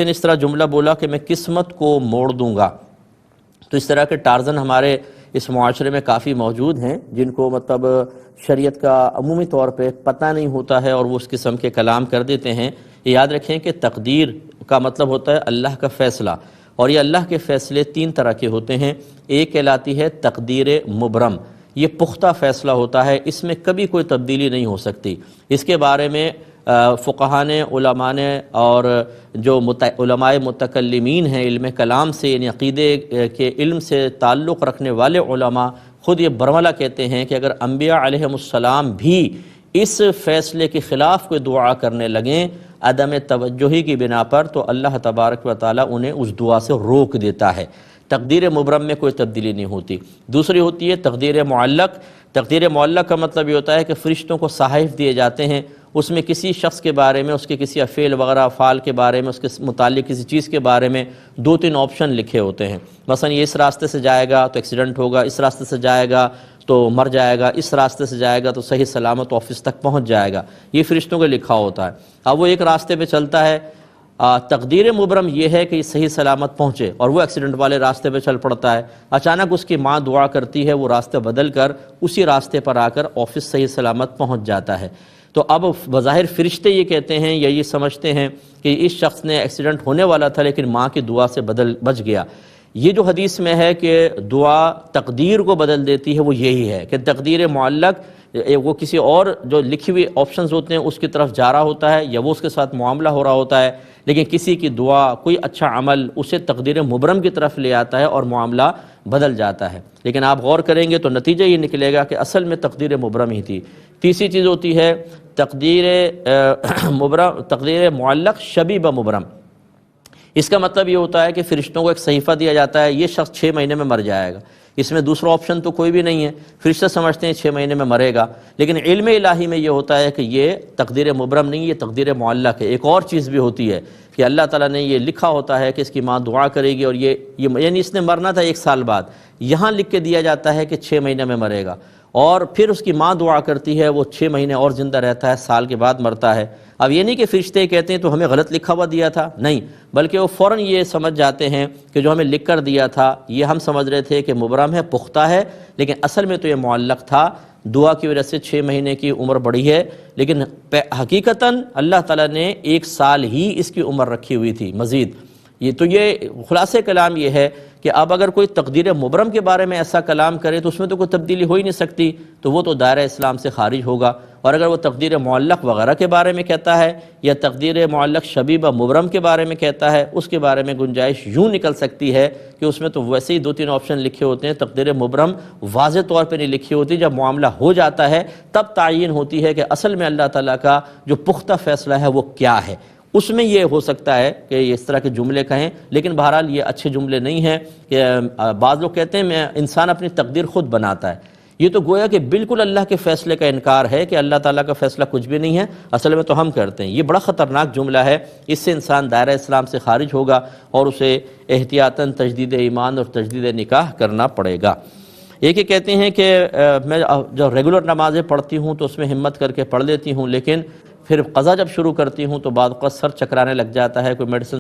اس طرح جملہ بولا کہ میں قسمت کو موڑ دوں گا، تو اس طرح کے ٹارزن ہمارے اس معاشرے میں کافی موجود ہیں جن کو مطلب شریعت کا عمومی طور پہ پتہ نہیں ہوتا ہے اور وہ اس قسم کے کلام کر دیتے ہیں۔ یہ یاد رکھیں کہ تقدیر کا مطلب ہوتا ہے اللہ کا فیصلہ، اور یہ اللہ کے فیصلے تین طرح کے ہوتے ہیں۔ ایک کہلاتی ہے تقدیر مبرم، یہ پختہ فیصلہ ہوتا ہے، اس میں کبھی کوئی تبدیلی نہیں ہو سکتی۔ اس کے بارے میں فقہاء نے، علماء نے اور جو علماء متکلمین ہیں علم کلام سے یعنی عقیدے کے علم سے تعلق رکھنے والے علماء خود یہ برملا کہتے ہیں کہ اگر انبیاء علیہم السلام بھی اس فیصلے کے خلاف کوئی دعا کرنے لگیں عدم توجہی کی بنا پر، تو اللہ تبارک و تعالیٰ انہیں اس دعا سے روک دیتا ہے۔ تقدیر مبرم میں کوئی تبدیلی نہیں ہوتی۔ دوسری ہوتی ہے تقدیر معلق۔ تقدیر معلق کا مطلب یہ ہوتا ہے کہ فرشتوں کو صحائف دیے جاتے ہیں، اس میں کسی شخص کے بارے میں، اس کے کسی فعل وغیرہ افعال کے بارے میں، اس کے متعلق کسی چیز کے بارے میں دو تین آپشن لکھے ہوتے ہیں۔ مثلا یہ اس راستے سے جائے گا تو ایکسیڈنٹ ہوگا، اس راستے سے جائے گا تو مر جائے گا، اس راستے سے جائے گا تو صحیح سلامت آفس تک پہنچ جائے گا، یہ فرشتوں کو لکھا ہوتا ہے۔ اب وہ ایک راستے پہ چلتا ہے، تقدیر مبرم یہ ہے کہ یہ صحیح سلامت پہنچے، اور وہ ایکسیڈنٹ والے راستے پہ چل پڑتا ہے، اچانک اس کی ماں دعا کرتی ہے، وہ راستہ بدل کر اسی راستے پر آ کر آفس صحیح سلامت پہنچ جاتا ہے۔ تو اب بظاہر فرشتے یہ کہتے ہیں یا یہ سمجھتے ہیں کہ اس شخص نے ایکسیڈنٹ ہونے والا تھا لیکن ماں کی دعا سے بچ گیا۔ یہ جو حدیث میں ہے کہ دعا تقدیر کو بدل دیتی ہے، وہ یہی ہے کہ تقدیر معلق وہ کسی اور جو لکھی ہوئی آپشنز ہوتے ہیں اس کی طرف جا رہا ہوتا ہے یا وہ اس کے ساتھ معاملہ ہو رہا ہوتا ہے، لیکن کسی کی دعا، کوئی اچھا عمل اسے تقدیر مبرم کی طرف لے آتا ہے اور معاملہ بدل جاتا ہے۔ لیکن آپ غور کریں گے تو نتیجہ یہ نکلے گا کہ اصل میں تقدیر مبرم ہی تھی۔ تیسری چیز ہوتی ہے تقدیر معلق شبیہ بمبرم۔ اس کا مطلب یہ ہوتا ہے کہ فرشتوں کو ایک صحیفہ دیا جاتا ہے، یہ شخص 6 مہینے میں مر جائے گا، اس میں دوسرا آپشن تو کوئی بھی نہیں ہے، فرشتہ سمجھتے ہیں 6 مہینے میں مرے گا، لیکن علم الہی میں یہ ہوتا ہے کہ یہ تقدیر مبرم نہیں، یہ تقدیر معلق ہے۔ ایک اور چیز بھی ہوتی ہے کہ اللہ تعالیٰ نے یہ لکھا ہوتا ہے کہ اس کی ماں دعا کرے گی، اور یہ یعنی اس نے مرنا تھا 1 سال بعد، یہاں لکھ کے دیا جاتا ہے کہ 6 مہینے میں مرے گا، اور پھر اس کی ماں دعا کرتی ہے، وہ 6 مہینے اور زندہ رہتا ہے، سال کے بعد مرتا ہے۔ اب یہ نہیں کہ فرشتے کہتے ہیں تو ہمیں غلط لکھا ہوا دیا تھا، نہیں، بلکہ وہ فوراً یہ سمجھ جاتے ہیں کہ جو ہمیں لکھ کر دیا تھا یہ ہم سمجھ رہے تھے کہ مبرم ہے، پختہ ہے، لیکن اصل میں تو یہ معلق تھا، دعا کی وجہ سے 6 مہینے کی عمر بڑھی ہے، لیکن حقیقتاً اللہ تعالیٰ نے 1 سال ہی اس کی عمر رکھی ہوئی تھی مزید۔ یہ خلاصہ کلام یہ ہے کہ اب اگر کوئی تقدیر مبرم کے بارے میں ایسا کلام کرے تو اس میں تو کوئی تبدیلی ہو ہی نہیں سکتی، تو وہ تو دائرہ اسلام سے خارج ہوگا۔ اور اگر وہ تقدیر معلق وغیرہ کے بارے میں کہتا ہے یا تقدیر معلق شبیہ مبرم کے بارے میں کہتا ہے، اس کے بارے میں گنجائش یوں نکل سکتی ہے کہ اس میں تو ویسے ہی 2-3 آپشن لکھے ہوتے ہیں، تقدیر مبرم واضح طور پہ نہیں لکھی ہوتی، جب معاملہ ہو جاتا ہے تب تعین ہوتی ہے کہ اصل میں اللہ تعالیٰ کا جو پختہ فیصلہ ہے وہ کیا ہے۔ اس میں یہ ہو سکتا ہے کہ اس طرح کے جملے کہیں، لیکن بہرحال یہ اچھے جملے نہیں ہیں کہ بعض لوگ کہتے ہیں انسان اپنی تقدیر خود بناتا ہے۔ یہ تو گویا کہ بالکل اللہ کے فیصلے کا انکار ہے کہ اللہ تعالیٰ کا فیصلہ کچھ بھی نہیں ہے، اصل میں تو ہم کرتے ہیں۔ یہ بڑا خطرناک جملہ ہے، اس سے انسان دائرہ اسلام سے خارج ہوگا اور اسے احتیاطاً تجدید ایمان اور تجدید نکاح کرنا پڑے گا۔ ایک یہ کہتے ہیں کہ میں جب ریگولر نمازیں پڑھتی ہوں تو اس میں ہمت کر کے پڑھ لیتی ہوں، لیکن پھر قضا جب شروع کرتی ہوں تو بعض اوقات سر چکرانے لگ جاتا ہے، کوئی میڈیسن